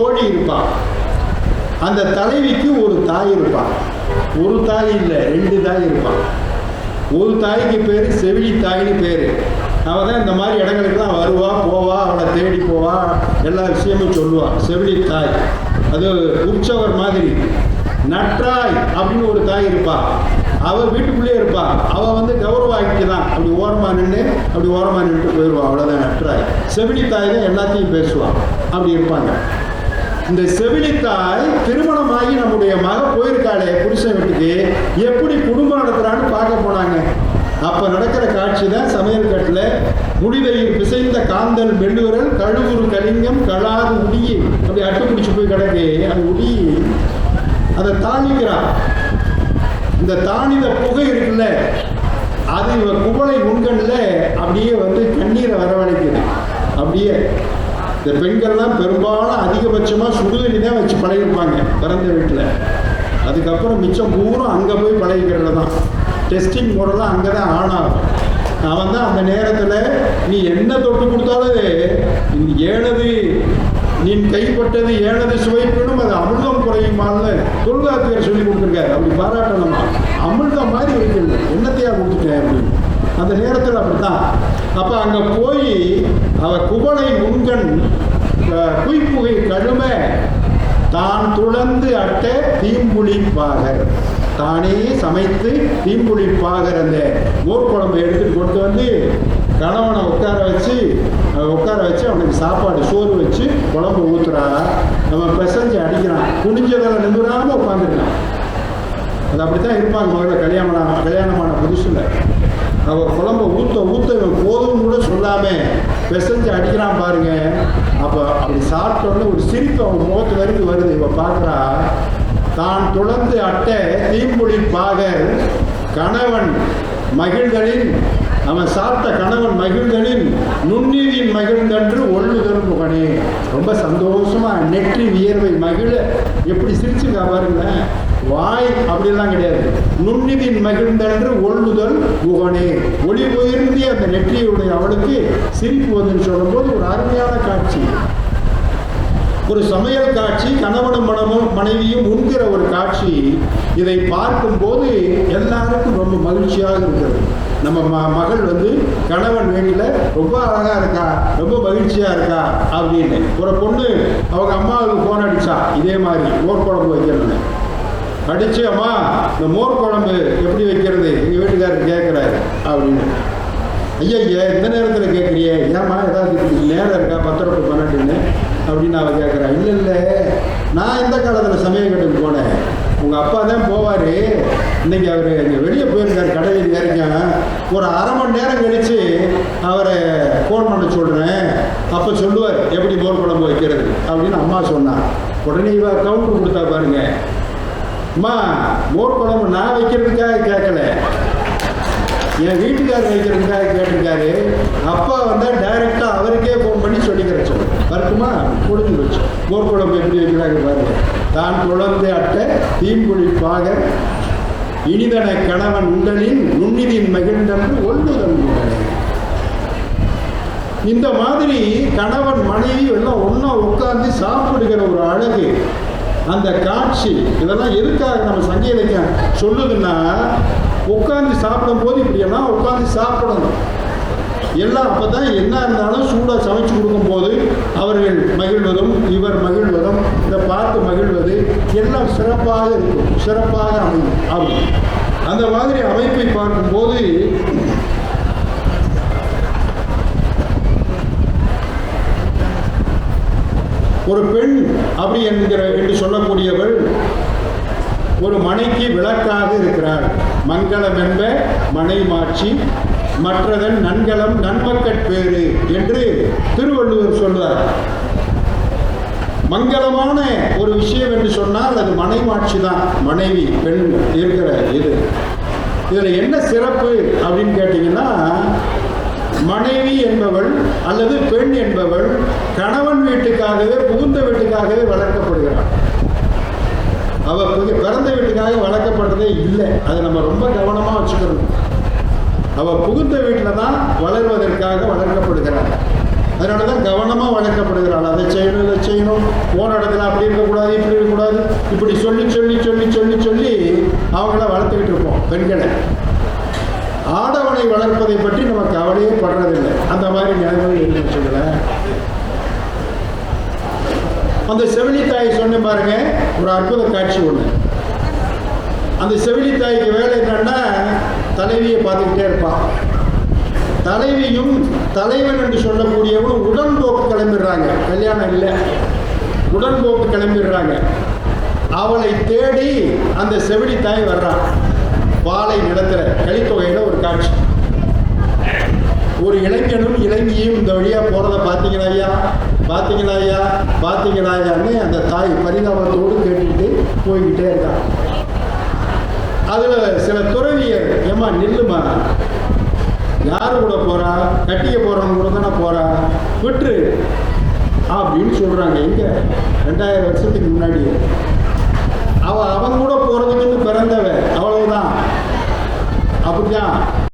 தோழி இருப்பாள். அந்த தலைவிக்கு ஒரு தாய் இருப்பாள். ஒரு தாய் இல்லை, 2 தாய் இருப்பாள். ஒரு தாய்க்கு பேர் செவிலி தாய்னு பேர். அவள் தான் இந்த மாதிரி இடங்களுக்கெல்லாம் வருவா போவா, அவளை தேடி போவா, எல்லா விஷயமும் சொல்லுவாள். செவிலி தாய் அது உற்சவர் மாதிரி. நற்றாய் அப்படின்னு ஒரு தாய் இருப்பாள். அவள் வீட்டுக்குள்ளே இருப்பாள். அவள் வந்து கௌரவாய்க்கு தான் அப்படி ஓரமாக நின்றுட்டு போயிடுவாள். அவ்வளோதான் நற்றாய். செவிலி தாய் தான் எல்லாத்தையும் பேசுவாள். அப்படி இருப்பாங்க. இந்த செவிலித்தாய் திருமணமாகி நம்முடைய மக போயிருக்காளே புருஷன் வீட்டுக்கு, எப்படி குடும்பம் நடத்துறான்னு பார்க்க போனாங்க. அப்போ நடக்கிற காட்சி தான் சமையல் கட்டில் முடிவையில் பிசைந்த காந்தல் மெல்லுரல் கழுவுறு கலிங்கம் கழாது உடியி அப்படி அட்டு பிடிச்சி போய் கிடக்கு. அந்த உடியி அதை தாளிக்கிறான். இந்த தானித புகை இருக்குல்ல, அது குவளை முன்கண்ணில் அப்படியே வந்து கண்ணீரை வரவழைக்குது. அப்படியே இந்த பெண்கள்லாம் பெரும்பாலும் அதிகபட்சமாக சுடுதண்ணி தான் வச்சு பழகிருப்பாங்க பிறந்த வீட்டில். அதுக்கப்புறம் மிச்சம் பூரா அங்கே போய் பழகிக்கிறது தான். டெஸ்டிங் போடலாம் அங்கே தான் ஆனாகும். அவன் தான் அந்த நேரத்தில் நீ என்ன தொட்டு கொடுத்தாலும் ஏனது நீ கைப்பட்டது ஏனது சுவைப்பினும் அது அமிர்தம் குறையுமான்னு தொல்காப்பியர் சொல்லி கொடுத்துருக்காரு. அப்படி பாராட்டணுமா, அமிர்தம் மாதிரி வைக்கணும், என்னத்தையாக கொடுத்துட்டேன் அப்படின்னு. அந்த நேரத்தில் அப்படித்தான். அப்போ அங்கே போய் அவள் குவளை முன்கண் குய்ப்புகை கழும தான் துளந்து அட்ட தீம்புளிப்பாகர், தானே சமைத்து தீம்புளிப்பாகர் அந்த மோர் குழம்பு எடுத்துட்டு கொண்டு வந்து கணவனை உட்கார வச்சு அவனுக்கு சாப்பாடு சோறு வச்சு குழம்பு ஊற்றுறா. நம்ம பிசைஞ்சு அடிக்கிறான். குனிஞ்சதில் நிமிராமல் உட்காந்துருக்கான். அது அப்படித்தான் இருப்பாங்க. முதல்ல கல்யாணமான புதுசில் அவள் குழம்பை ஊற்ற இவன் போதும் கூட சொல்லாமல் பிசைஞ்சு அடிக்கிறான் பாருங்க. அப்போ அப்படி சாப்பிட்டோன்னு ஒரு சிரிப்பு அவன் முகத்து வரைக்கும் வருது. இவன் பார்க்குறா, தான் துளந்து அட்ட தீம்புளிப்பாக கணவன் மகிழ்களின், அவன் சாப்பிட்ட கணவன் மகிழ்களின் நுண்ணீரின் மகிழ்ந்தன்று ஒள்ளுதல் முகனே. ரொம்ப சந்தோஷமா நெற்றி வியர்வை மகிழ எப்படி சிரிச்சுக்கா பாருங்களேன். வாய் அப்படிலாம் கிடையாது. நுண்ணிதின் மகிழ்ந்தன்று ஒள்ளுதல் முகனே. ஒளி உயர்ந்தி அந்த நெற்றியுடைய அவளுக்கு சிரிப்பு வந்துன்னு சொல்லும்போது ஒரு அருமையான காட்சி, ஒரு சமையல் காட்சி, கணவனும் மனைவியும் உண்கிற ஒரு காட்சி. இதை பார்க்கும்போது எல்லாருக்கும் ரொம்ப மகிழ்ச்சியாக இருக்கிறது. நம்ம மகள் வந்து கணவன் வீட்டில் ரொம்ப அழகாக இருக்கா, ரொம்ப மகிழ்ச்சியாக இருக்கா அப்படின்னு. ஒரு பொண்ணு அவங்க அம்மாவுக்கு ஃபோன் அடித்தா, இதே மாதிரி மோர் குழம்பு வைக்கிறதுன்னு அடித்து, அம்மா இந்த மோர் குழம்பு எப்படி வைக்கிறது எங்கள் வீட்டுக்காரர் கேட்குறாரு அப்படின்னு. ஐயா இந்த நேரத்தில் கேட்குறியே, ஏம்மா ஏதாவது நேரம் இருக்கா 10 to 12 அப்படின்னு அவள் கேட்குறா. இல்லை நான் இந்த காலத்தில் சமையல் கட்டுக்கு போனேன், உங்கள் அப்பா தான் போவார், இன்றைக்கி அவர் இங்கே வெளியே போயிருக்கார், கடையில் வரைக்கும், ஒரு அரை மணி நேரம் கழித்து அவரை ஃபோன் பண்ண சொல்கிறேன், அப்போ சொல்லுவார் எப்படி மோர் குழம்பு வைக்கிறது அப்படின்னு அம்மா சொன்னான். உடனே இவ கவுண்டர் கொடுத்தா பாருங்க, அம்மா மோர் குழம்பு நான் வைக்கிறதுக்காக கேட்கல, என் வீட்டுக்காரர் வைக்கிறதுக்காக கேட்டிருக்காரு. அப்பா வந்தால் டைரெக்டாக அவருக்கே ஃபோன் பண்ணி சொல்லிக்கிற சொல்லு வருக்குமா முடிஞ்சு வச்சு. மோர் குழம்பு எப்படி வைக்கிறாங்க பாருங்க. தான் குழந்தை அட்ட தீம்புளிப்பாக இனிதன கணவன் உண்டலின் நுண்ணிதின் மகிழ்ந்தன்று ஒல்லுதல். இந்த மாதிரி கணவன் மனைவி எல்லாம் ஒன்றா உட்கார்ந்து சாப்பிடுகிற ஒரு அழகு, அந்த காட்சி, இதெல்லாம் எதுக்காக நம்ம சங்க இலக்கியம் சொல்லுதுன்னா, உட்காந்து சாப்பிடும் போது இப்படியெல்லாம் உட்காந்து சாப்பிடணும் எல்லாம். அப்போ தான் என்ன இருந்தாலும் சூடாக சமைச்சு கொடுக்கும்போது அவர்கள் மகிழ்வதும் இவர் மகிழ்வதும் இதை பார்த்து மகிழ்வது எல்லாம் சிறப்பாக இருக்கும், சிறப்பாக அமையும். அப்படி அந்த மாதிரி அமைப்பை பார்க்கும்போது ஒரு பெண் அப்படி என்று சொல்லக்கூடியவள் ஒரு மனைக்கு விளக்காக இருக்கிறார். மங்களம் என்ப மனை மாட்சி, மற்றதன் நன்கலம் நன்மக்கட்பேறு என்று திருவள்ளுவர் சொல்றார். மங்களமான ஒரு விஷயம் என்று சொன்னால் அது மனைமாட்சி தான். மனைவி பெண் இருக்கிற இதில் என்ன சிறப்பு அப்படின்னு கேட்டிங்கன்னா, மனைவி என்பவள் அல்லது பெண் என்பவள் கணவன் வீட்டுக்காகவே புகுந்த வீட்டுக்காகவே வளர்க்கப்படுகிறாள். அவள் பிறந்த வீட்டுக்காக வளர்க்கப்படுறதே இல்லை. அதை நம்ம ரொம்ப கவனமாக வச்சுக்கணும். அவள் புகுந்த வீட்டில் தான் வளர்வதற்காக வளர்க்கப்படுகிறாள். அதனால தான் கவனமாக வளர்க்கப்படுகிறாள். அதை செய்யணும் இதை செய்யணும், போன இடத்துல இப்படி சொல்லி சொல்லி சொல்லி சொல்லி சொல்லி அவங்கள வளர்த்துக்கிட்டு இருப்போம் பெண்களை. ஆடவனை வளர்ப்பதை பற்றி நம்ம கவலையே படுறதில்லை. அந்த மாதிரி நிலைமைகள் இருக்குன்னு சொல்லல. அந்த செவிலித்தாய் சொன்ன பாருங்க, ஒரு அற்புத காட்சி ஒன்று. அந்த செவிலித்தாய்க்கு வேலை என்னன்னா தலைவியை பார்த்துக்கிட்டே இருப்பான். தலைவியும் தலைவன் என்று சொல்லக்கூடியவனும் உடன்போக்கு கிளம்பிடுறாங்க. கல்யாணம் இல்லை, உடன்போக்கு கிளம்பிடுறாங்க. அவளை தேடி அந்த செவிலித்தாய் வர்றான். வாழை நிலத்துல கலித்தொகையில் ஒரு காட்சி. ஒரு இளைஞனும் இளைஞியும் இந்த வழியாக போகிறத பார்த்தீங்களா ஐயா, பார்த்தீங்களா ஐயா, பார்த்தீங்களா ஐயான்னு அந்த தாய் பரிதாபத்தோடு கேட்டுக்கிட்டு போய்கிட்டே இருக்கான். அதில் சில துறவியர், ஏம்மா நில்லுமா, யாரு கூட போகிறா, கட்டிக்க போகிறவங்க கூட தானே போகிறா, விட்டுரு அப்படின்னு சொல்கிறாங்க. எங்கே 2000 வருஷத்துக்கு முன்னாடி